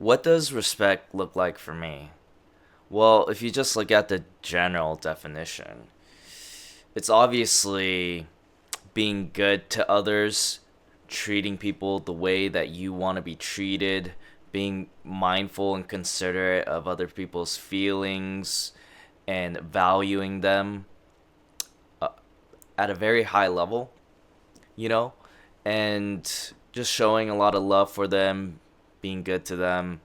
What does respect look like for me? Well, if you just look at the general definition, it's obviously being good to others, treating people the way that you want to be treated, being mindful and considerate of other people's feelings, and valuing them uh, at a very high level, you know, and just showing a lot of love for them, being good to them.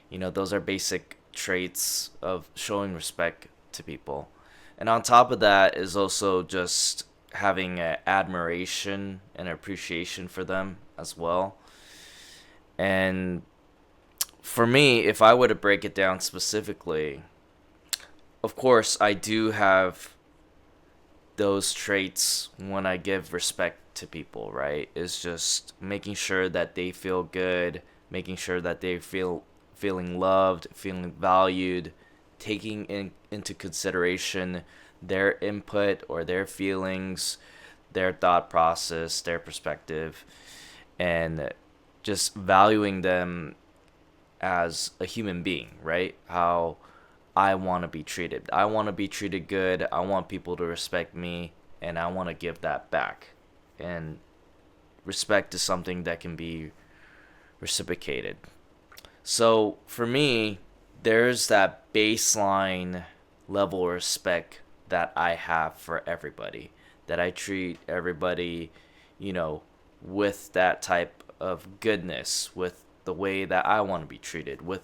Those are basic traits of showing respect to people. And on top of that is also just having a admiration and appreciation for them as well. And for me, if I were to break it down specifically, of course, I do have those traits when I give respect to people, right? Is just making sure that they feel good, making sure that they feeling loved, feeling valued, taking into consideration their input or their feelings, their thought process, their perspective, and just valuing them as a human being, right? How I want to be treated. I want to be treated good. I want people to respect me, and I want to give that back. And respect is something that can be reciprocated. So for me, there's that baseline level of respect that I have for everybody. That I treat everybody, you know, with that type of goodness, with the way that I want to be treated, with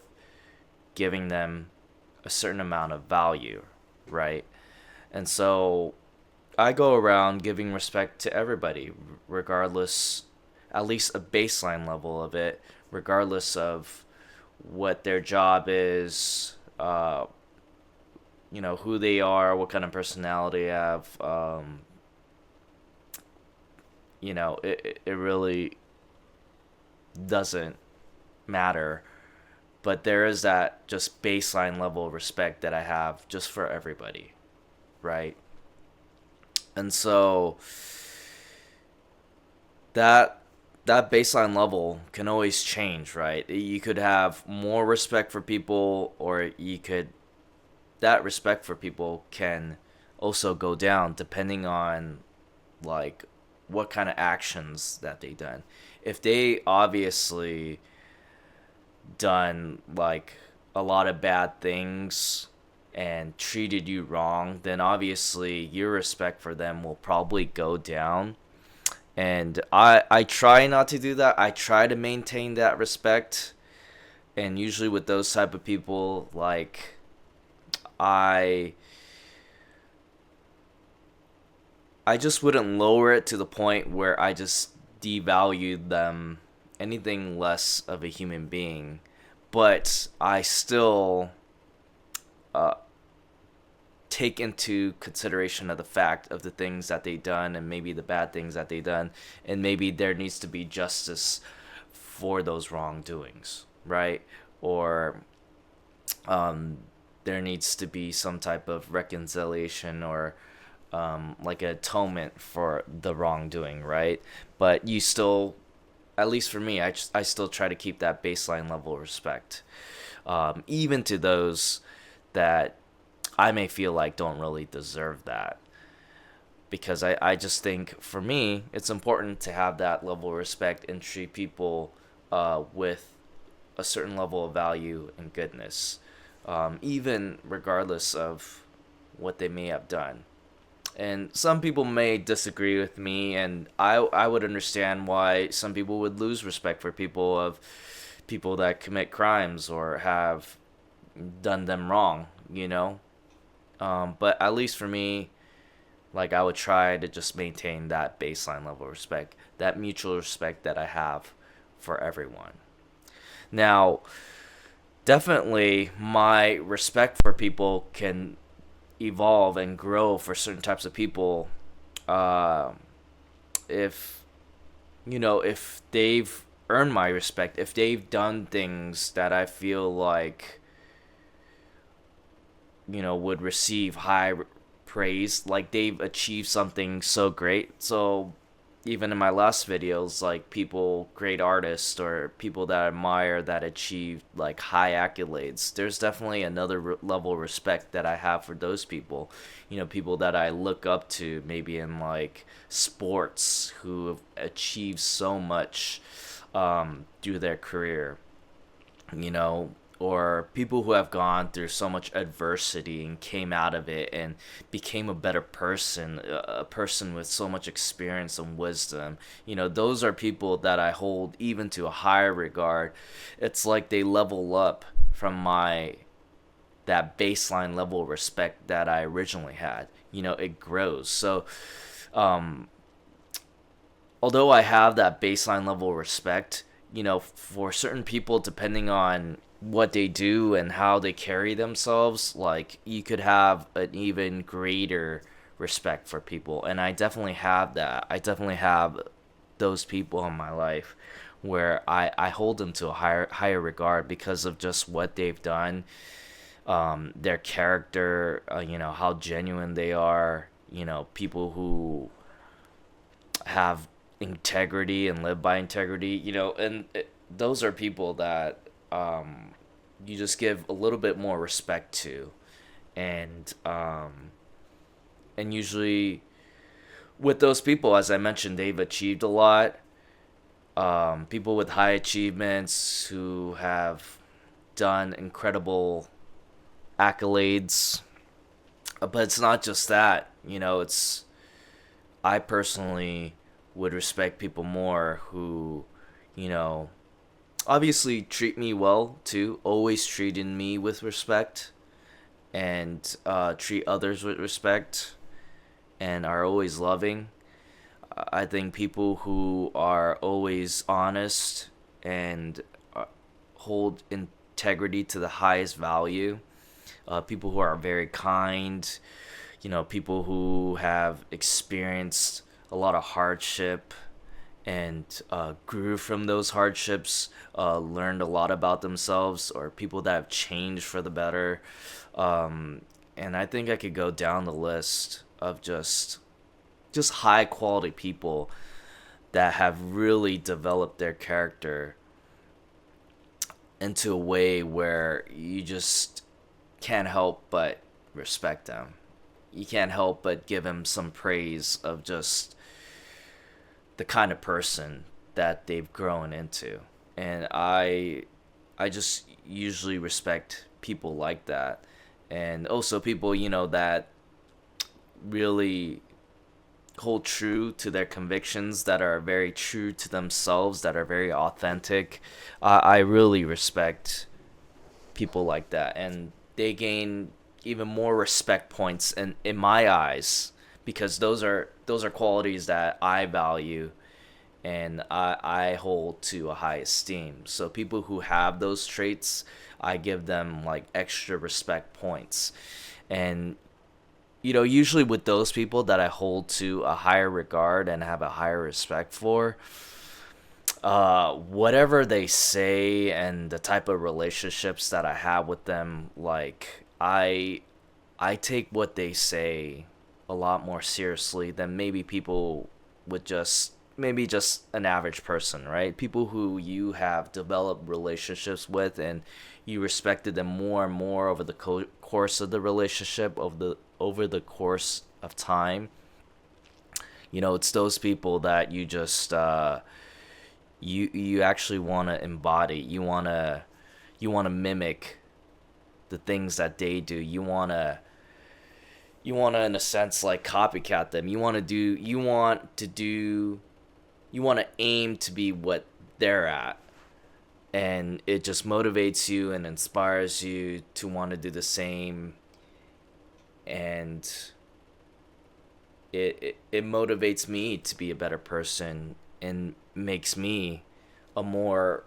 giving them a certain amount of value, right? And so I go around giving respect to everybody, regardless, at least a baseline level of it, regardless of what their job is, who they are, what kind of personality they have. It really doesn't matter. But there is that just baseline level of respect that I have just for everybody, right? And so that that baseline level can always change, right? You could have more respect for people, or you could that respect for people can also go down depending on like what kind of actions that they done. If they obviously done like a lot of bad things and treated you wrong, then obviously your respect for them will probably go down. And I try not to do that. I try to maintain that respect. And usually with those type of people, like I I just wouldn't lower it to the point where I just devalued them anything less of a human being. But I still uh, take into consideration of the fact of the things that they done and maybe the bad things that they done, and maybe there needs to be justice for those wrongdoings, right? Or um, there needs to be some type of reconciliation, or like an atonement for the wrongdoing, right? But you still, at least for me, I still try to keep that baseline level of respect, even to those that I may feel like don't really deserve that. Because I just think for me, it's important to have that level of respect and treat people with a certain level of value and goodness, even regardless of what they may have done. And some people may disagree with me, and I would understand why some people would lose respect for people that commit crimes or have done them wrong, you know. But at least for me, like I would try to just maintain that baseline level of respect, that mutual respect that I have for everyone. Now, definitely my respect for people can evolve and grow for certain types of people. Uh, if if they've earned my respect, if they've done things that I feel like would receive high praise, like they've achieved something so great. So even in my last videos, like people, great artists or people that I admire that achieved like high accolades, there's definitely another level of respect that I have for those people. People that I look up to, maybe in like sports, who have achieved so much through their career, you know, or people who have gone through so much adversity and came out of it and became a better person, a person with so much experience and wisdom. Those are people that I hold even to a higher regard. It's like they level up from my that baseline level of respect that I originally had. It grows. So, um, although I have that baseline level of respect, for certain people, depending on what they do and how they carry themselves, like you could have an even greater respect for people. And I definitely have that. I definitely have those people in my life where I hold them to a higher regard because of just what they've done, their character, how genuine they are, people who have integrity and live by integrity, and those are people that you just give a little bit more respect to, and usually with those people, as I mentioned, they've achieved a lot. People with high achievements who have done incredible accolades, but it's not just that. It's I personally would respect people more who, you know, obviously treat me well too, always treating me with respect, and treat others with respect, and are always loving. I think people who are always honest and hold integrity to the highest value, people who are very kind, people who have experienced a lot of hardship and grew from those hardships, learned a lot about themselves, or people that have changed for the better. And I think I could go down the list of just high quality people that have really developed their character into a way where you just can't help but respect them. You can't help but give him some praise of just the kind of person that they've grown into. And I just usually respect people like that. And also people, that really hold true to their convictions, that are very true to themselves, that are very authentic. I really respect people like that, and they gain even more respect points in my eyes, because those are qualities that I value and I hold to a high esteem. So people who have those traits, I give them like extra respect points. And usually with those people that I hold to a higher regard and have a higher respect for, whatever they say and the type of relationships that I have with them, like I take what they say a lot more seriously than maybe people would just maybe just an average person, right? People who you have developed relationships with and you respected them more and more over the course of the relationship, over the course of time. It's those people that you just you actually want to embody. You want to mimic the things that they do. You want to in a sense like copycat them. You want to aim to be what they're at, and it just motivates you and inspires you to want to do the same. And it motivates me to be a better person and makes me a more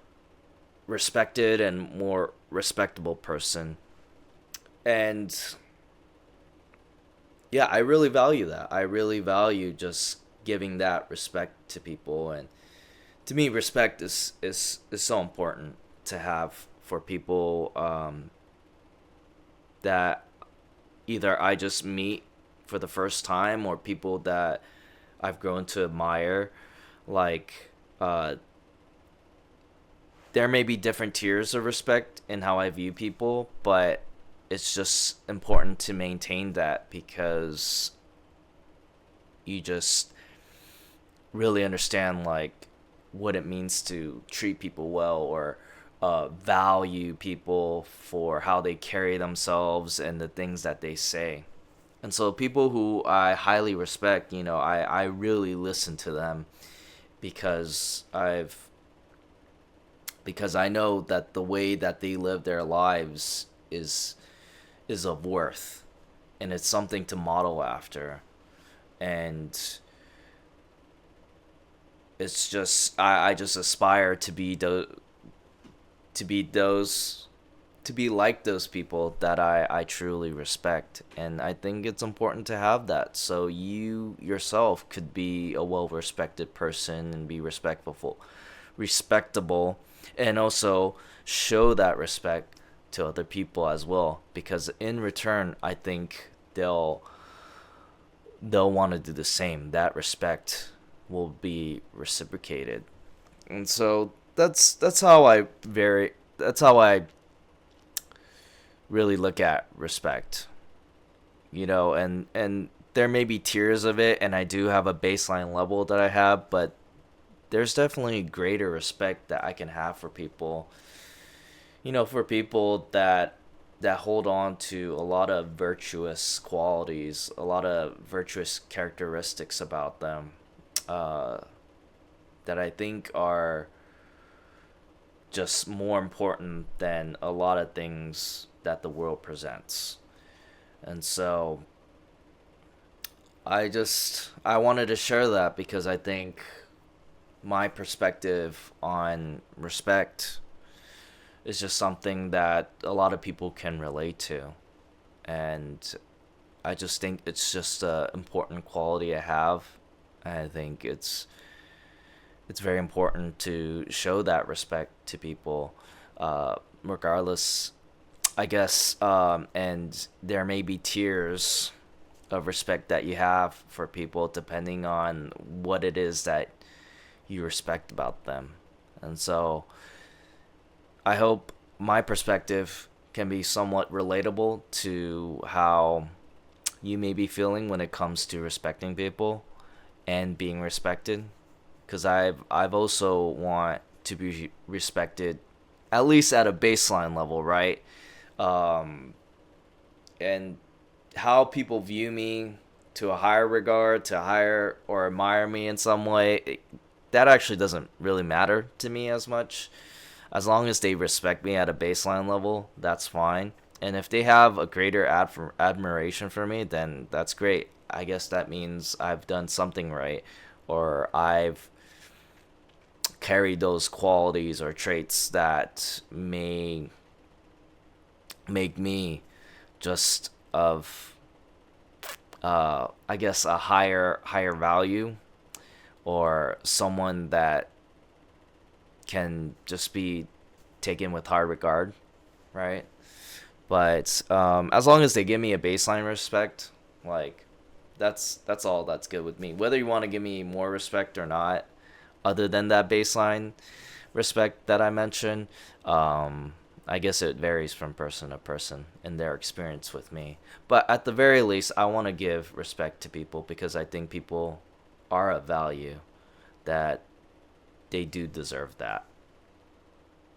respected and more respectable person. And yeah, I really value that. I really value just giving that respect to people. And to me, respect is so important to have for people, that either I just meet for the first time, or people that I've grown to admire. Like, there may be different tiers of respect in how I view people, but it's just important to maintain that because you just really understand like what it means to treat people well, or value people for how they carry themselves and the things that they say. And so people who I highly respect, I really listen to them because I know that the way that they live their lives is of worth, and it's something to model after. And it's just I just aspire to be to be those to be like those people that I truly respect. And I think it's important to have that so you yourself could be a well respected person and be respectable, and also show that respect to other people as well, because in return I think they'll want to do the same. That respect will be reciprocated. And so that's how I really look at respect. And there may be tiers of it, and I do have a baseline level that I have, but there's definitely greater respect that I can have for people. For people that hold on to a lot of virtuous qualities, a lot of virtuous characteristics about them, uh, that I think are just more important than a lot of things that the world presents. And so I wanted to share that because I think my perspective on respect is just something that a lot of people can relate to. And I just think it's just a important quality to have. I think it's very important to show that respect to people, regardless, I guess. And there may be tiers of respect that you have for people depending on what it is that you respect about them. And so I hope my perspective can be somewhat relatable to how you may be feeling when it comes to respecting people and being respected, because I've also want to be respected, at least at a baseline level, right? Um, and how people view me to a higher regard, to higher or admire me in some way, that actually doesn't really matter to me as much. As long as they respect me at a baseline level, that's fine. And if they have a greater admiration for me, then that's great. I guess that means I've done something right, or I've carried those qualities or traits that may make me just of I guess a higher value, or someone that can just be taken with high regard, right? But as long as they give me a baseline respect, like that's all that's good with me. Whether you want to give me more respect or not, other than that baseline respect that I mentioned, I guess it varies from person to person and their experience with me. But at the very least, I want to give respect to people because I think people are of value, that they do deserve that.